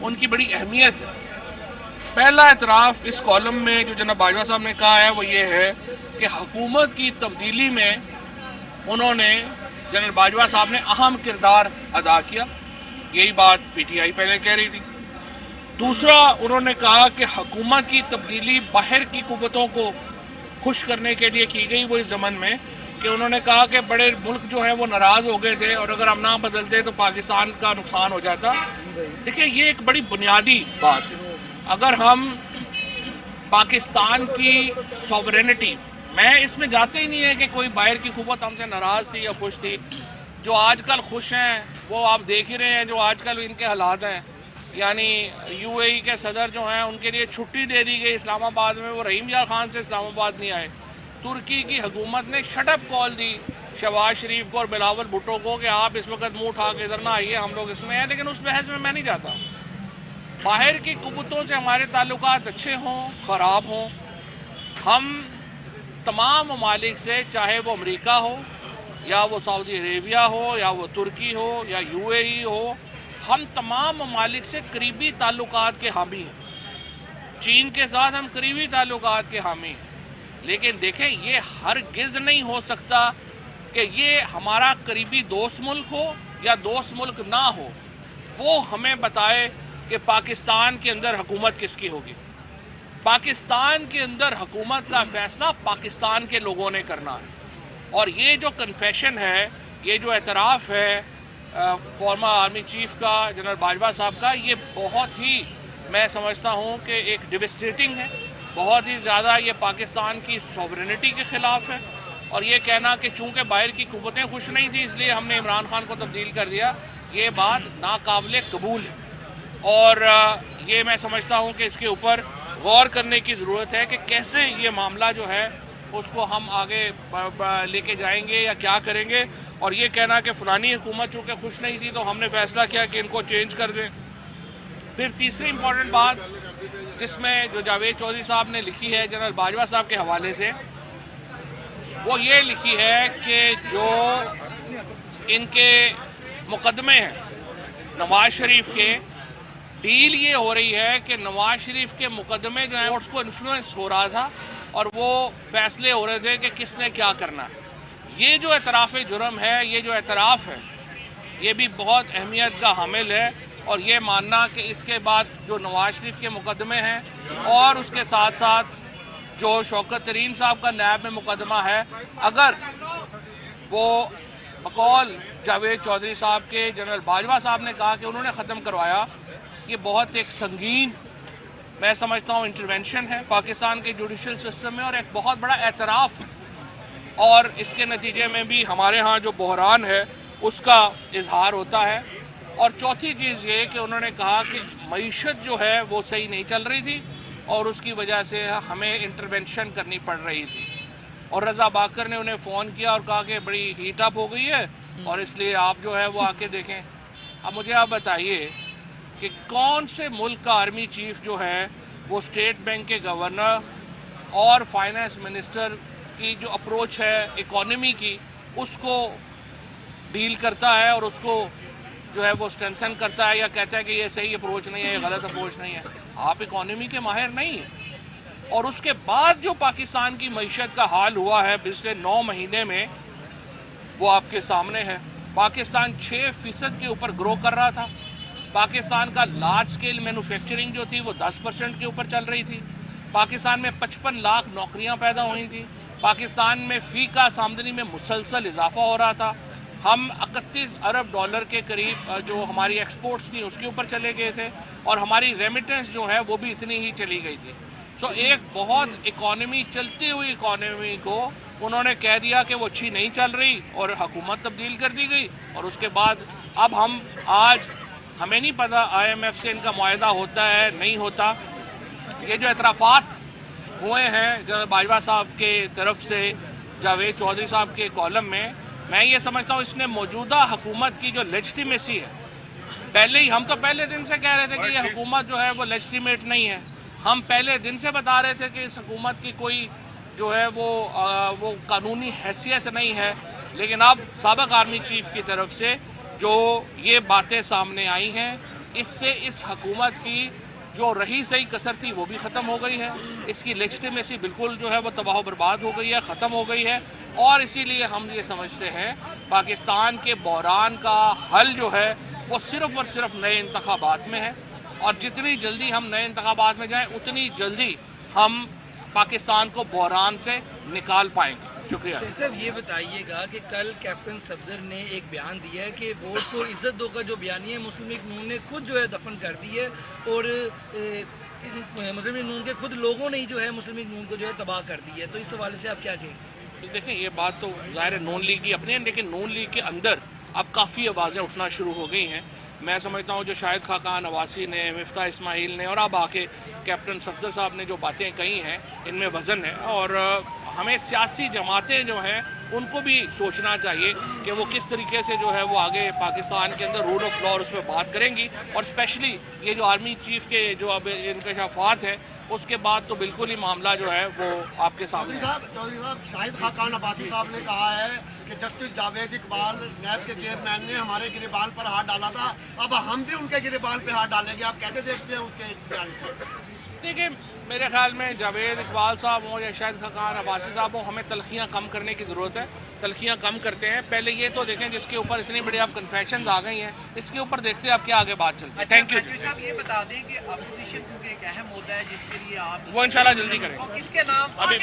ان کی بڑی اہمیت ہے۔ پہلا اعتراف اس کالم میں جو جناب باجوہ صاحب نے کہا ہے وہ یہ ہے کہ حکومت کی تبدیلی میں انہوں نے جنرل باجوہ صاحب نے اہم کردار ادا کیا، یہی بات پی ٹی آئی پہلے کہہ رہی تھی۔ دوسرا انہوں نے کہا کہ حکومت کی تبدیلی باہر کی قوتوں کو خوش کرنے کے لیے کی گئی، وہ اس ضمن میں کہ انہوں نے کہا کہ بڑے ملک جو ہیں وہ ناراض ہو گئے تھے اور اگر ہم نہ بدلتے تو پاکستان کا نقصان ہو جاتا۔ دیکھیں یہ ایک بڑی بنیادی بات ہے۔ اگر ہم پاکستان کی سوورینٹی، میں اس میں جاتے ہی نہیں ہے کہ کوئی باہر کی قوت ہم سے ناراض تھی یا خوش تھی، جو آج کل خوش ہیں وہ آپ دیکھ ہی رہے ہیں جو آج کل ان کے حالات ہیں، یعنی یو اے ای کے صدر جو ہیں ان کے لیے چھٹی دے دی گئی اسلام آباد میں، وہ رحیم یار خان سے اسلام آباد نہیں آئے۔ ترکی کی حکومت نے شٹ اپ کال دی شہباز شریف کو اور بلاول بھٹو کو کہ آپ اس وقت منہ اٹھا کے ادھر نہ آئیے، ہم لوگ اس میں ہیں، لیکن اس بحث میں نہیں جاتا۔ باہر کی قوتوں سے ہمارے تعلقات اچھے ہوں خراب ہوں، ہم تمام ممالک سے، چاہے وہ امریکہ ہو یا وہ سعودی عربیہ ہو یا وہ ترکی ہو یا یو اے ای ہو، ہم تمام ممالک سے قریبی تعلقات کے حامی ہیں۔ چین کے ساتھ ہم قریبی تعلقات کے حامی ہیں، لیکن دیکھیں یہ ہرگز نہیں ہو سکتا کہ یہ ہمارا قریبی دوست ملک ہو یا دوست ملک نہ ہو، وہ ہمیں بتائے کہ پاکستان کے اندر حکومت کس کی ہوگی۔ پاکستان کے اندر حکومت کا فیصلہ پاکستان کے لوگوں نے کرنا ہے، اور یہ جو کنفیشن ہے، یہ جو اعتراف ہے فارمر آرمی چیف کا جنرل باجوہ صاحب کا، یہ بہت ہی میں سمجھتا ہوں کہ ایک ڈیوسٹیٹنگ ہے، بہت ہی زیادہ یہ پاکستان کی سوورینٹی کے خلاف ہے، اور یہ کہنا کہ چونکہ باہر کی قوتیں خوش نہیں تھیں اس لیے ہم نے عمران خان کو تبدیل کر دیا، یہ بات ناقابل قبول ہے، اور یہ میں سمجھتا ہوں کہ اس کے اوپر غور کرنے کی ضرورت ہے کہ کیسے یہ معاملہ جو ہے اس کو ہم آگے لے کے جائیں گے یا کیا کریں گے، اور یہ کہنا کہ فلانی حکومت چونکہ خوش نہیں تھی تو ہم نے فیصلہ کیا کہ ان کو چینج کر دیں۔ پھر تیسری امپورٹنٹ بات جس میں جو جاوید چودھری صاحب نے لکھی ہے جنرل باجوہ صاحب کے حوالے سے، وہ یہ لکھی ہے کہ جو ان کے مقدمے ہیں نواز شریف کے، ڈیل یہ ہو رہی ہے کہ نواز شریف کے مقدمے جو ہیں اس کو انفلوئنس ہو رہا تھا اور وہ فیصلے ہو رہے تھے کہ کس نے کیا کرنا ہے۔ یہ جو اعتراف جرم ہے، یہ جو اعتراف ہے، یہ بھی بہت اہمیت کا حامل ہے، اور یہ ماننا کہ اس کے بعد جو نواز شریف کے مقدمے ہیں اور اس کے ساتھ ساتھ جو شوکت ترین صاحب کا نیب میں مقدمہ ہے، اگر وہ بقول جاوید چودھری صاحب کے جنرل باجوہ صاحب نے کہا کہ انہوں نے ختم کروایا، یہ بہت ایک سنگین میں سمجھتا ہوں انٹرونشن ہے پاکستان کے جوڈیشل سسٹم میں، اور ایک بہت بڑا اعتراف ہے، اور اس کے نتیجے میں بھی ہمارے ہاں جو بحران ہے اس کا اظہار ہوتا ہے۔ اور چوتھی چیز یہ کہ انہوں نے کہا کہ معیشت جو ہے وہ صحیح نہیں چل رہی تھی اور اس کی وجہ سے ہمیں انٹرونشن کرنی پڑ رہی تھی، اور رضا باکر نے انہیں فون کیا اور کہا کہ بڑی ہیٹ اپ ہو گئی ہے اور اس لیے آپ جو ہے وہ آ کے دیکھیں۔ اب مجھے آپ بتائیے کہ کون سے ملک کا آرمی چیف جو ہے وہ اسٹیٹ بینک کے گورنر اور فائنانس منسٹر کی جو اپروچ ہے اکانومی کی اس کو ڈیل کرتا ہے اور اس کو جو ہے وہ اسٹرینتھن کرتا ہے یا کہتا ہے کہ یہ صحیح اپروچ نہیں ہے، یہ غلط اپروچ نہیں ہے؟ آپ اکانومی کے ماہر نہیں ہیں۔ اور اس کے بعد جو پاکستان کی معیشت کا حال ہوا ہے پچھلے 9 مہینے میں وہ آپ کے سامنے ہے۔ پاکستان 6% کے اوپر گرو کر رہا تھا، پاکستان کا لارج سکیل مینوفیکچرنگ جو تھی وہ 10% کے اوپر چل رہی تھی، پاکستان میں 55 لاکھ نوکریاں پیدا ہوئی تھیں، پاکستان میں فی کا آمدنی میں مسلسل اضافہ ہو رہا تھا، ہم 31 ارب ڈالر کے قریب جو ہماری ایکسپورٹس تھیں اس کے اوپر چلے گئے تھے، اور ہماری ریمیٹنس جو ہے وہ بھی اتنی ہی چلی گئی تھی۔ تو ایک بہت اکانومی چلتی ہوئی اکانومی کو انہوں نے کہہ دیا کہ وہ اچھی نہیں چل رہی اور حکومت تبدیل کر دی گئی، اور اس کے بعد اب آج ہمیں نہیں پتا آئی ایم ایف سے ان کا معاہدہ ہوتا ہے نہیں ہوتا۔ یہ جو اعترافات ہوئے ہیں جنرل باجوہ صاحب کے طرف سے جاوید چودھری صاحب کے کالم میں یہ سمجھتا ہوں اس نے موجودہ حکومت کی جو لیجٹیمیسی ہے، ہم تو پہلے دن سے کہہ رہے تھے کہ یہ حکومت جو ہے وہ لیجٹیمیٹ نہیں ہے، ہم پہلے دن سے بتا رہے تھے کہ اس حکومت کی کوئی جو ہے وہ قانونی حیثیت نہیں ہے، لیکن اب سابق آرمی چیف کی طرف سے جو یہ باتیں سامنے آئی ہیں اس سے اس حکومت کی جو رہی صحیح کسر تھی وہ بھی ختم ہو گئی ہے، اس کی لیجٹیمیسی بالکل جو ہے وہ تباہ و برباد ہو گئی ہے، ختم ہو گئی ہے، اور اسی لیے ہم یہ سمجھتے ہیں پاکستان کے بحران کا حل جو ہے وہ صرف اور صرف نئے انتخابات میں ہے، اور جتنی جلدی ہم نئے انتخابات میں جائیں اتنی جلدی ہم پاکستان کو بحران سے نکال پائیں گے۔ شکریہ صاحب یہ بتائیے گا کہ کل کیپٹن صفدر نے ایک بیان دیا ہے کہ ووٹ کو عزت دو کا جو بیانیہ مسلم لیگ نون نے خود جو ہے دفن کر دی ہے، اور مسلم لیگ نون کے خود لوگوں نے ہی جو ہے مسلم لیگ نون کو جو ہے تباہ کر دی ہے، تو اس حوالے سے آپ کیا کہیں گے؟ دیکھیں یہ بات تو ظاہر ہے نون لیگ کی اپنی ہے، لیکن نون لیگ کے اندر اب کافی آوازیں اٹھنا شروع ہو گئی ہیں۔ میں سمجھتا ہوں جو شاہد خاقان عباسی نے، مفتاح اسماعیل نے، اور اب آ کے کیپٹن صفدر صاحب نے جو باتیں کہی ہیں ان میں وزن ہے، اور ہمیں سیاسی جماعتیں جو ہیں ان کو بھی سوچنا چاہیے کہ وہ کس طریقے سے جو ہے وہ آگے پاکستان کے اندر رول آف لا اور اس پہ بات کریں گی، اور اسپیشلی یہ جو آرمی چیف کے جو اب انکشافات ہیں اس کے بعد تو بالکل ہی معاملہ جو ہے وہ آپ کے سامنے ہے۔ چودھری صاحب شاہد خاقان عباسی صاحب نے کہا ہے کہ جسٹس جاوید اقبال نیب کے چیئرمین نے ہمارے گریبان پر ہاتھ ڈالا تھا، اب ہم بھی ان کے گریبان پہ ہاتھ ڈالیں گے، آپ کیسے دیکھتے ہیں اس کے بیان کو؟ دیکھیں میرے خیال میں جاوید اقبال صاحب ہوں یا شاہد خاقان عباسی صاحب ہوں، ہمیں تلخیاں کم کرنے کی ضرورت ہے، تلخیاں کم کرتے ہیں۔ پہلے یہ تو دیکھیں جس کے اوپر اتنی بڑی اب کنفیکشنز آ گئی ہیں، اس کے اوپر دیکھتے ہیں اب کیا آگے بات چلتی ہے۔ Thank you. صاحب یہ بتا دیں کہ اپوزیشن کیونکہ ایک اہم ہوتا ہے جس کے لیے آپ وہ انشاءاللہ جلدی کریں کس کے نام ابھی